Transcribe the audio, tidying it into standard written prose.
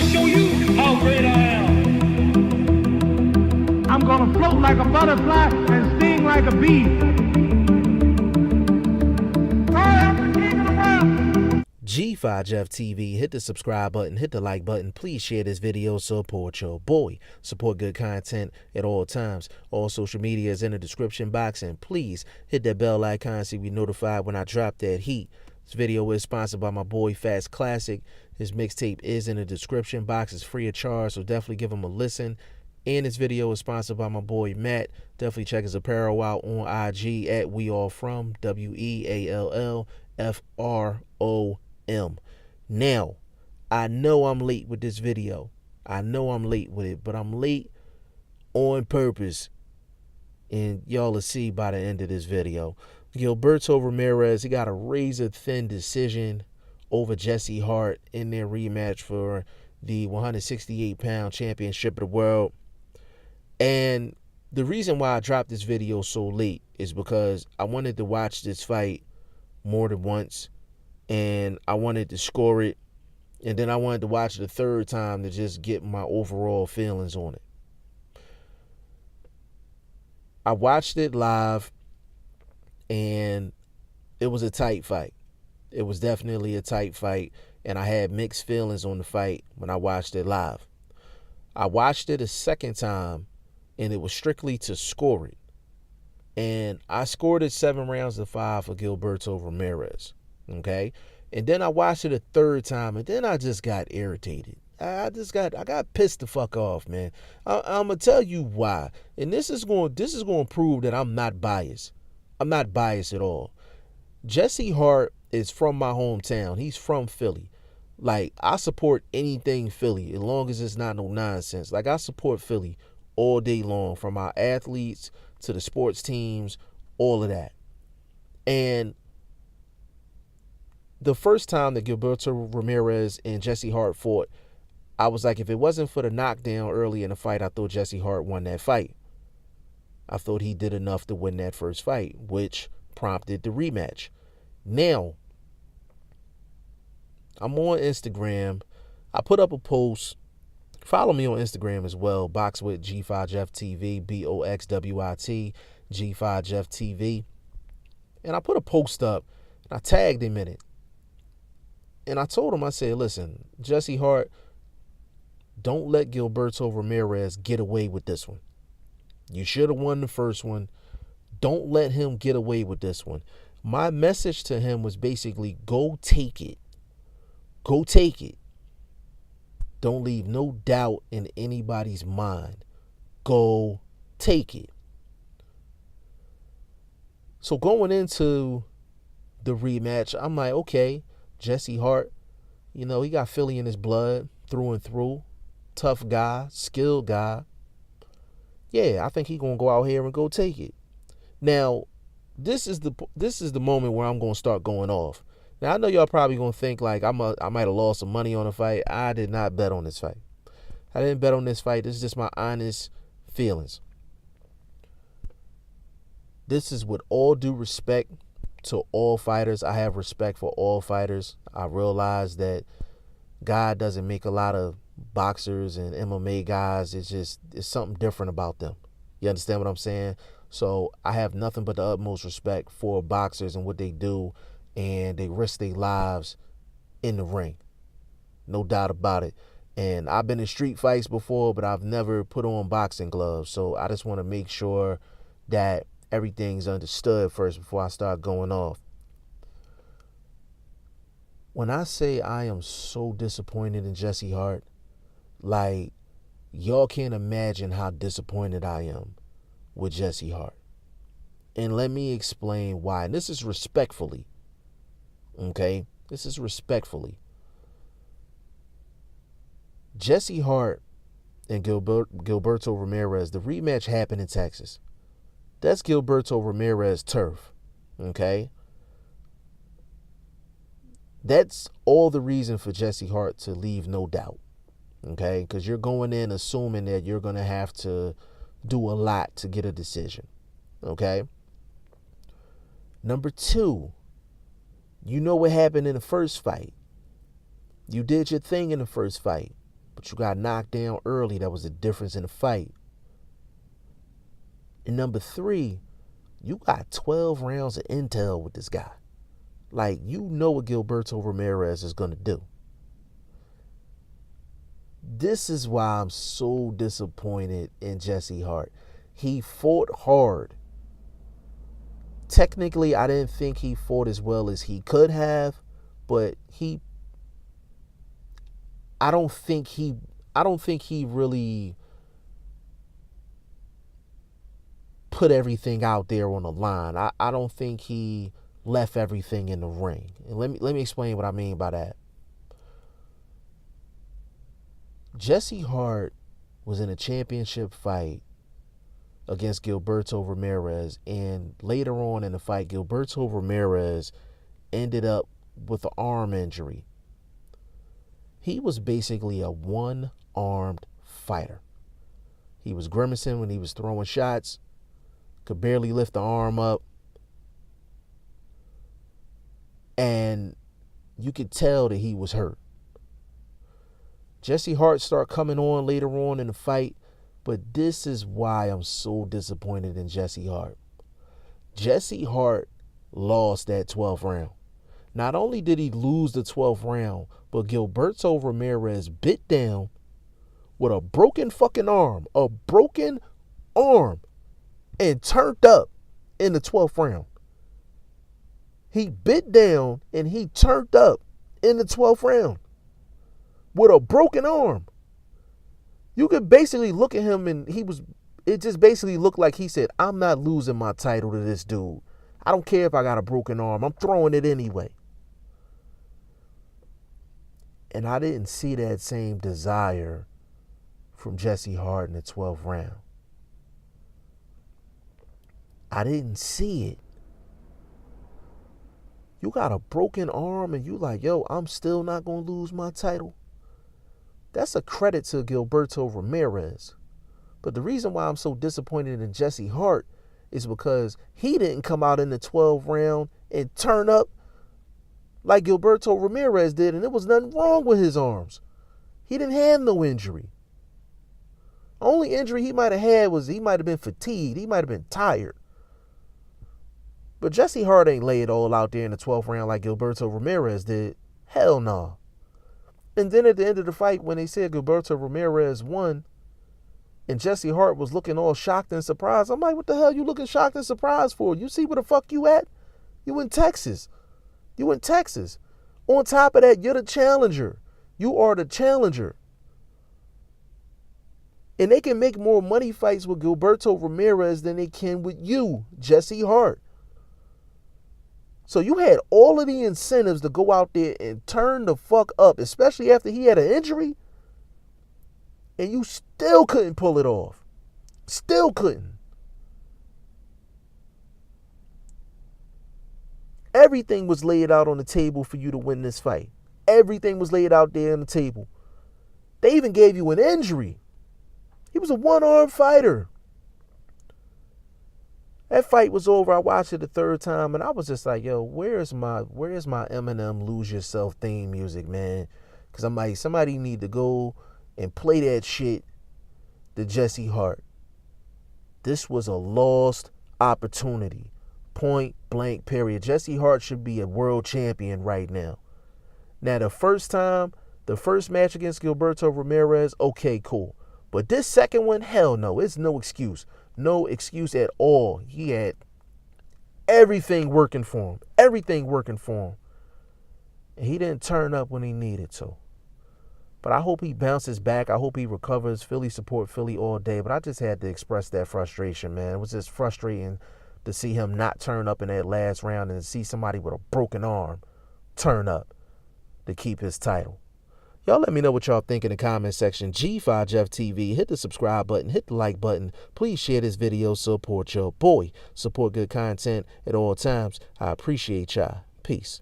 show you how great I am. I'm gonna float like a butterfly and sting like a bee. I am the king of the world. G5 Jeff TV, hit the subscribe button, hit the like button. Please share this video, support your boy. Support good content at all times. All social media is in the description box, and please hit that bell icon so you be notified when I drop that heat. This video is sponsored by my boy Fast Classic. His mixtape is in the description box. It's free of charge, so definitely give him a listen. And this video is sponsored by my boy Matt. Definitely check his apparel out on IG at WeAllFrom, WeAllFrom. Now, I know I'm late with this video. I know I'm late with it, but I'm late on purpose. And y'all will see by the end of this video. Gilberto Ramirez, he got a razor-thin decision over Jesse Hart in their rematch for the 168-pound championship of the world. And the reason why I dropped this video so late is because I wanted to watch this fight more than once. And I wanted to score it. And then I wanted to watch it a third time to just get my overall feelings on it. I watched it live, and it was a tight fight. It was definitely a tight fight, and I had mixed feelings on the fight when I watched it live. I watched it a second time, and it was strictly to score it. And I scored it 7-5 for Gilberto Ramirez. Okay, and then I watched it a third time, and then I just got irritated. I got pissed the fuck off, man. I'm gonna tell you why, and this is going to prove that I'm not biased. I'm not biased at all. Jesse Hart is from my hometown. He's from Philly. Like, I support anything Philly as long as it's not no nonsense. Like, I support Philly all day long, from our athletes to the sports teams, all of that. And the first time that Gilberto Ramirez and Jesse Hart fought, I was like, if it wasn't for the knockdown early in the fight, I thought Jesse Hart won that fight. I thought he did enough to win that first fight, which prompted the rematch. Now, I'm on Instagram. I put up a post. Follow me on Instagram as well. Box with G5 Jeff TV, BOXWIT, G5 Jeff TV. And I put a post up, and I tagged him in it. And I told him, I said, listen, Jesse Hart, don't let Gilberto Ramirez get away with this one. You should have won the first one. Don't let him get away with this one. My message to him was basically, go take it. Go take it. Don't leave no doubt in anybody's mind. Go take it. So going into the rematch, I'm like, okay, Jesse Hart, you know, he got Philly in his blood through and through. Tough guy, skilled guy. Yeah, I think he's going to go out here and go take it. Now, this is the moment where I'm going to start going off. Now, I know y'all probably going to think like I might have lost some money on the fight. I did not bet on this fight. I didn't bet on this fight. This is just my honest feelings. This is with all due respect to all fighters. I have respect for all fighters. I realize that God doesn't make a lot of boxers and MMA guys. It's something different about them. You understand what I'm saying? So I have nothing but the utmost respect for boxers and what they do, and they risk their lives in the ring. No doubt about it. And I've been in street fights before, but I've never put on boxing gloves. So I just want to make sure that everything's understood first before I start going off. When I say I am so disappointed in Jesse Hart, like, y'all can't imagine how disappointed I am with Jesse Hart. And let me explain why. And this is respectfully. Okay? This is respectfully. Jesse Hart and Gilberto Ramirez, the rematch happened in Texas. That's Gilberto Ramirez turf. Okay? That's all the reason for Jesse Hart to leave no doubt. Okay? Because you're going in assuming that you're going to have to do a lot to get a decision. Okay? Number two, you know what happened in the first fight. You did your thing in the first fight. but you got knocked down early. That was the difference in the fight. And number 3, you got 12 rounds of intel with this guy. Like, you know what Gilberto Ramirez is going to do. This is why I'm so disappointed in Jesse Hart. He fought hard. Technically, I didn't think he fought as well as he could have, but I don't think he really put everything out there on the line. I don't think he left everything in the ring. And let me explain what I mean by that. Jesse Hart was in a championship fight against Gilberto Ramirez, and later on in the fight, Gilberto Ramirez ended up with an arm injury. He was basically a one-armed fighter. He was grimacing when he was throwing shots, could barely lift the arm up, and you could tell that he was hurt. Jesse Hart started coming on later on in the fight, but this is why I'm so disappointed in Jesse Hart. Jesse Hart lost that 12th round. Not only did he lose the 12th round, but Gilberto Ramirez bit down with a broken fucking arm, and turned up in the 12th round. He bit down and he turned up in the 12th round with a broken arm. You could basically look at him and it just basically looked like he said, I'm not losing my title to this dude. I don't care if I got a broken arm. I'm throwing it anyway. And I didn't see that same desire from Jesse Hart in the 12th round. I didn't see it. You got a broken arm and you like, yo, I'm still not going to lose my title. That's a credit to Gilberto Ramirez. But the reason why I'm so disappointed in Jesse Hart is because he didn't come out in the 12th round and turn up like Gilberto Ramirez did, and there was nothing wrong with his arms. He didn't have no injury. Only injury he might have had was he might have been fatigued. He might have been tired. But Jesse Hart ain't lay it all out there in the 12th round like Gilberto Ramirez did. Hell no. And then at the end of the fight, when they said Gilberto Ramirez won, and Jesse Hart was looking all shocked and surprised, I'm like, what the hell you looking shocked and surprised for? You see where the fuck you at? You in Texas. You in Texas. On top of that, you're the challenger. You are the challenger. And they can make more money fights with Gilberto Ramirez than they can with you, Jesse Hart. So you had all of the incentives to go out there and turn the fuck up, especially after he had an injury, and you still couldn't pull it off. Still couldn't. Everything was laid out on the table for you to win this fight. Everything was laid out there on the table. They even gave you an injury. He was a one-armed fighter. That fight was over. I watched it the third time, and I was just like, yo, where's my Eminem Lose Yourself theme music, man? Because I'm like, somebody need to go and play that shit to Jesse Hart. This was a lost opportunity. Point blank, period. Jesse Hart should be a world champion right now. Now, the first match against Gilberto Ramirez, okay, cool. But this second one, hell no. It's no excuse. No excuse at all. He had everything working for him. Everything working for him. And he didn't turn up when he needed to. But I hope he bounces back. I hope he recovers. Philly support Philly all day. But I just had to express that frustration, man. It was just frustrating to see him not turn up in that last round and to see somebody with a broken arm turn up to keep his title. Y'all let me know what y'all think in the comment section. G5 Jeff TV. Hit the subscribe button. Hit the like button. Please share this video. Support your boy. Support good content at all times. I appreciate y'all. Peace.